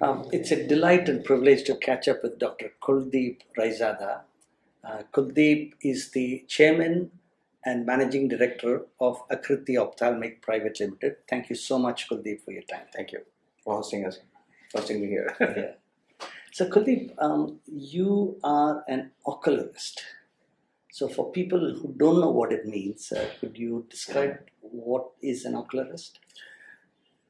It's a delight and privilege to catch up with Dr. Kuldeep Raizada. Kuldeep is the chairman and managing director of Akriti Ophthalmic Pvt. Limited. Thank you so much, Kuldeep, for your time. Thank you for hosting me here. Yeah. So, Kuldeep, you are an ocularist. So, for people who don't know what it means, could you describe what is an ocularist?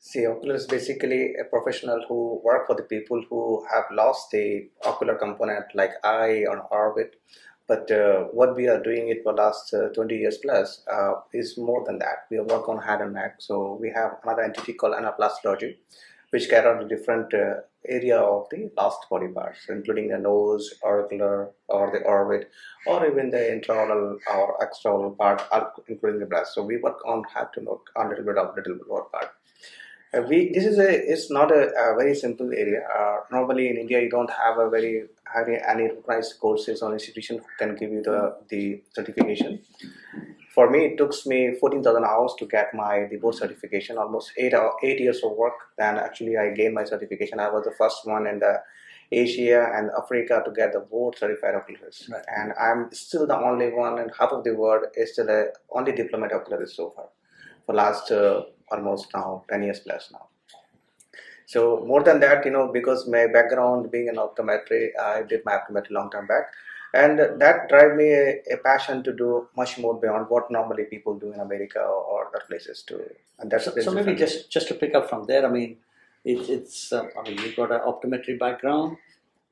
See, ocular is basically a professional who work for the people who have lost the ocular component like eye or orbit. But what we are doing it for last 20 years plus is more than that. We work on head and neck. So we have another entity called anaplastology, which carry out the different area of the lost body parts, including the nose, auricular, or the orbit, or even the intraoral or extraoral part, including the breast. So we work on head to neck, on little bit of little lower part. It's not a very simple area. Normally in India, you don't have a very any recognized courses or institution who can give you the certification. For me, it took me 14,000 hours to get the board certification, almost 8 years of work. Then actually I gained my certification. I was the first one in the Asia and Africa to get the board certified oculist. Right. And I'm still the only one in half of the world is still the only diplomat oculist so far for last almost now 10 years plus now. So more than that, because my background being an optometry, I did my optometry long time back, and that drive me a passion to do much more beyond what normally people do in America or other places too. And that's So maybe just to pick up from there, I mean, you've got an optometry background,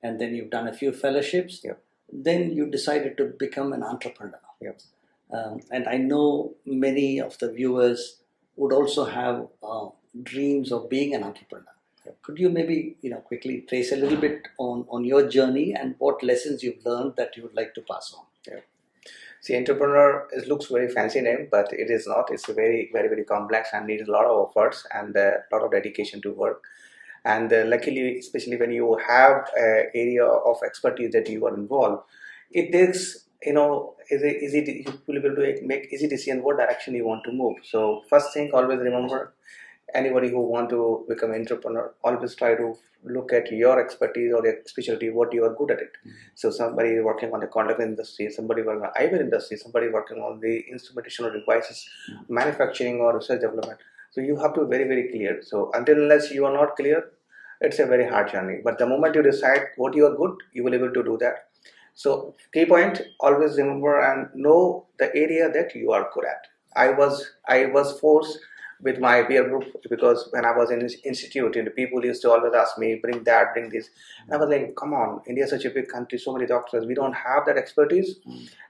and then you've done a few fellowships. Yep. Then you decided to become an entrepreneur. Yep. And I know many of the viewers would also have dreams of being an entrepreneur. Could you maybe quickly trace a little bit on your journey and what lessons you've learned that you would like to pass on? Yeah. See, entrepreneur looks very fancy name, but it is not. It's very, very, very complex and needs a lot of efforts and a lot of dedication to work. And luckily, especially when you have an area of expertise that you are involved, it takes you will be able to make easy decision what direction you want to move. So first thing, always remember, anybody who want to become an entrepreneur, always try to look at your expertise or your specialty, what you are good at it. So somebody working on the contact industry, somebody working on eyewear industry, somebody working on the instrumentation or devices, manufacturing or research development. So you have to be very, very clear. So unless you are not clear, it's a very hard journey. But the moment you decide what you are good, you will be able to do that. So key point, always remember and know the area that you are good at. I was forced with my peer group because when I was in this institute, the people used to always ask me, bring that, bring this. And I was like, come on, India is such a big country, so many doctors, we don't have that expertise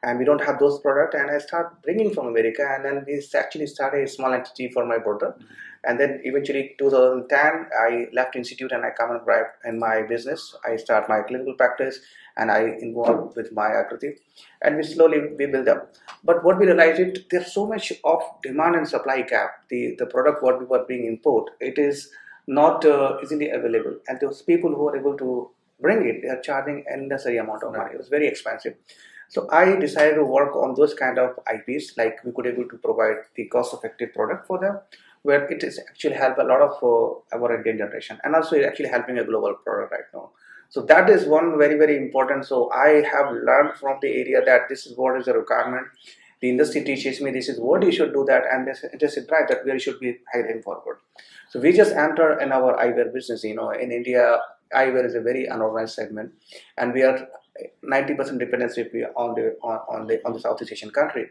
and we don't have those products. And I start bringing from America, and then we actually started a small entity for my brother. And then eventually 2010, I left institute and I come and drive in my business. I start my clinical practice and I involved with my Akriti, and we build up. But what we realized, there's so much of demand and supply gap. The product what we were being import, it is not easily available, and those people who are able to bring it, they are charging an unnecessary amount of money. It was very expensive. So I decided to work on those kind of IPs, like we could able to provide the cost-effective product for them, where it is actually help a lot of our Indian generation, and also actually helping a global product right now. So that is one very, very important. So I have learned from the area that this is what is the requirement. The industry teaches me this is what you should do that, and this is right that where you should be heading forward. So we just enter in our eyewear business. In India, eyewear is a very unorganized segment, and we are 90% dependency on the Southeast Asian country.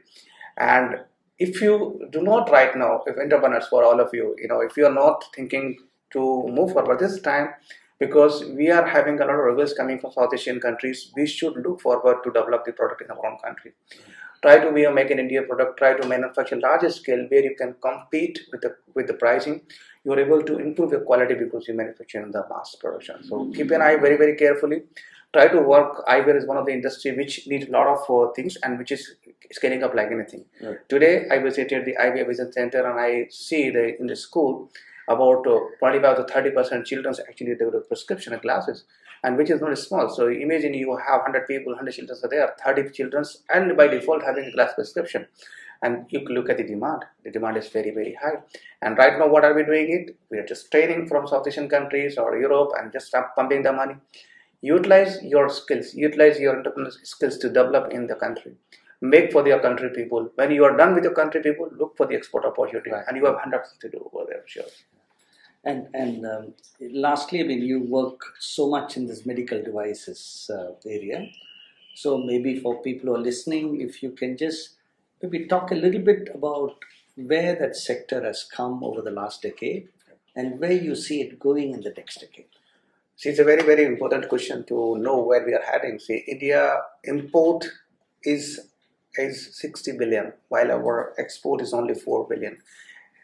And if you do not right now, if entrepreneurs, for all of you, if you are not thinking to move forward this time, because we are having a lot of rebels coming from South Asian countries, we should look forward to develop the product in our own country. Try to make an India product, try to manufacture larger scale where you can compete with the pricing. You are able to improve your quality because you manufacture in the mass production. So keep an eye very, very carefully. Try to work. Eyewear is one of the industry which needs a lot of things and which is scaling up like anything. Right. Today, I visited the Eyewear Vision Center and I see in the school about 25 to 30% children actually develop prescription glasses, and which is not small. So imagine you have 100 people, 100 children are there, 30 children, and by default having a glass prescription. And you look at the demand. The demand is very, very high. And right now, what are we doing it? We are just training from South Asian countries or Europe and just start pumping the money. Utilize your skills, utilize your entrepreneurial skills to develop in the country. Make for your country people. When you are done with your country people, look for the export opportunity. Right. And you have hundreds to do over there, sure. And lastly, I mean, you work so much in this medical devices area. So maybe for people who are listening, if you can just maybe talk a little bit about where that sector has come over the last decade and where you see it going in the next decade. See, it's a very, very important question to know where we are heading. See, India import is 60 billion, while our export is only 4 billion.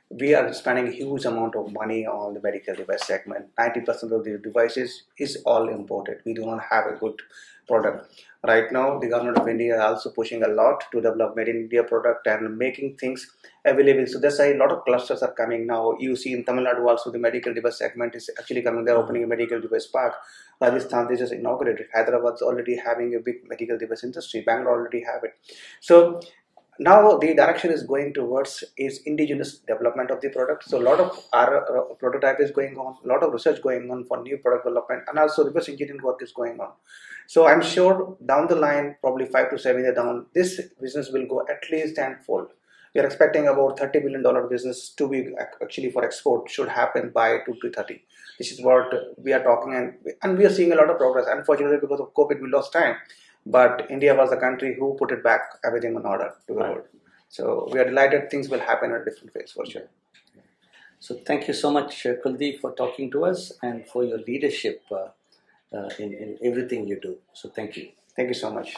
We are spending a huge amount of money on the medical device segment. 90% of the devices is all imported. We do not have a good product. Right now, the government of India is also pushing a lot to develop made in India product and making things available. So that's why a lot of clusters are coming now. You see in Tamil Nadu also the medical device segment is actually coming. They're opening a medical device park. Rajasthan, they just inaugurated. Hyderabad's already having a big medical device industry. Bangalore already have it. So now the direction is going towards is indigenous development of the product. So a lot of our prototype is going on, a lot of research going on for new product development, and also reverse engineering work is going on. So I'm sure down the line, probably 5 to 7 years down, this business will go at least tenfold. We are expecting about $30 billion business to be actually for export should happen by 2030. This is what we are talking, and we are seeing a lot of progress. Unfortunately, because of COVID, we lost time. But India was the country who put it back, everything on order to the world. So we are delighted things will happen at a different phase for sure. So thank you so much, Kuldeep, for talking to us and for your leadership in everything you do. So thank you. Thank you so much.